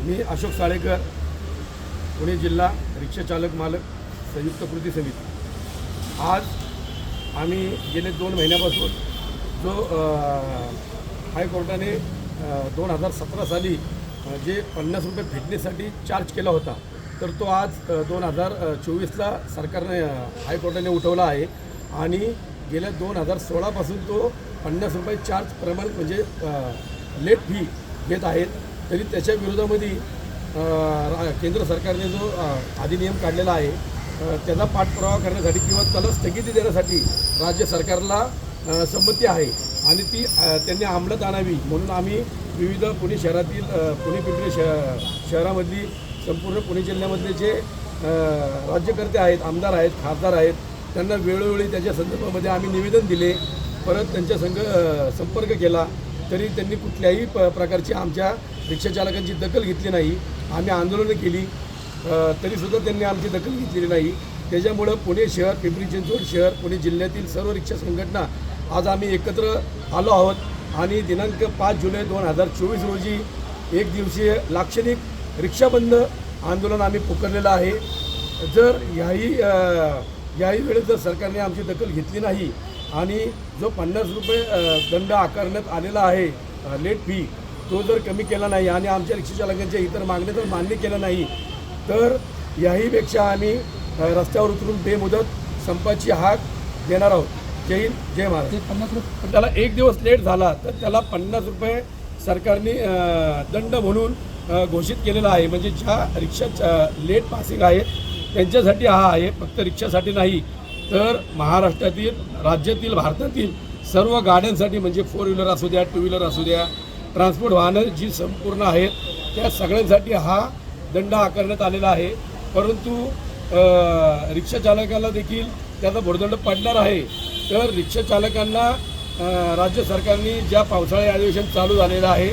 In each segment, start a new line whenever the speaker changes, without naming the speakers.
मी अशोक साळेकर, पुणे जिल्हा रिक्षा चालक मालक संयुक्त कृती समिती। आज आम्ही गेले 2 महिन्यापासून जो हायकोर्टाने 2017 साली जे 50 रुपये फिटनेससाठी चार्ज केला होता, तर तो आज 2024ला सरकारने हायकोर्टाने उठवला आहे आणि गेल्या 2016 पासून तो 50 रुपये चार्ज प्रमाण म्हणजे लेट फी घेत आहेत। तरी त्याच्या विरोधामध्ये केंद्र सरकारने जो अधिनियम काढलेला आहे त्याचा पाठपुरावा करण्यासाठी किंवा त्याला स्थगिती देण्यासाठी राज्य सरकारला संमती आहे आणि ती त्यांनी अंमलात आणावी म्हणून आम्ही विविध पुणे शहरातील पुणे पिंपरी शहरामधली संपूर्ण पुणे जिल्ह्यामधले जे राज्यकर्ते आहेत, आमदार आहेत, खासदार आहेत, त्यांना वेळोवेळी त्याच्या संदर्भामध्ये आम्ही निवेदन दिले, परत त्यांच्या संपर्क केला, तरी त्यांनी कुठल्याही प्रकारची आमच्या रिक्षाचालकांची दखल घेतली नाही। आम्ही आंदोलनं केली तरीसुद्धा त्यांनी आमची दखल घेतलेली नाही। त्याच्यामुळं पुणे शहर, पिंपरी चिंचवड शहर, पुणे जिल्ह्यातील सर्व रिक्षा संघटना आज आम्ही एकत्र आलो आहोत आणि दिनांक 5 जुलै 2024 रोजी एक दिवसीय लाक्षणिक रिक्षाबंद आंदोलन आम्ही पुकारलेलं आहे। जर याही वेळेस जर सरकारने आमची दखल घेतली नाही आणि जो 50 रुपये दंड आकारण्यात आलेला आहे लेट फी, तो जर कमी केला नाही आणि आमच्या रिक्षाचालकांच्या इतर मागण्या जर मान्य केल्या नाही, तर याहीपेक्षा आम्ही रस्त्यावर उतरून बेमुदत संपाची हाक देणार आहोत। जय हिंद, जय महाराष्ट्र।
50 रुपये
त्याला एक दिवस लेट झाला तर त्याला 50 रुपये सरकारने दंड म्हणून घोषित केलेला आहे। म्हणजे ज्या रिक्षा लेट पासिंग आहेत त्यांच्यासाठी हा आहे, फक्त रिक्षासाठी नाही, तर महाराष्ट्रातील, राज्यातील, भारतातील सर्व गाड्यांसाठी म्हणजे 4 व्हीलर असू द्या, 2 व्हीलर असू द्या, ट्रान्सपोर्ट वाहनं जी संपूर्ण आहेत त्या सगळ्यांसाठी हा दंड आकारण्यात आलेला आहे। परंतु रिक्षाचालकाला देखील त्याचा भुर्दंड पडणार आहे। तर रिक्षाचालकांना राज्य सरकारने ज्या पावसाळी अधिवेशन चालू झालेलं आहे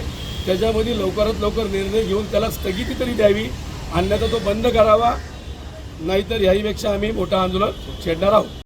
त्याच्यामध्ये लवकरात लवकर निर्णय घेऊन त्याला स्थगिती तरी द्यावी, अन्यथा तो बंद करावा, नाहीतर याहीपेक्षा आम्ही मोठं आंदोलन छेडणार आहोत।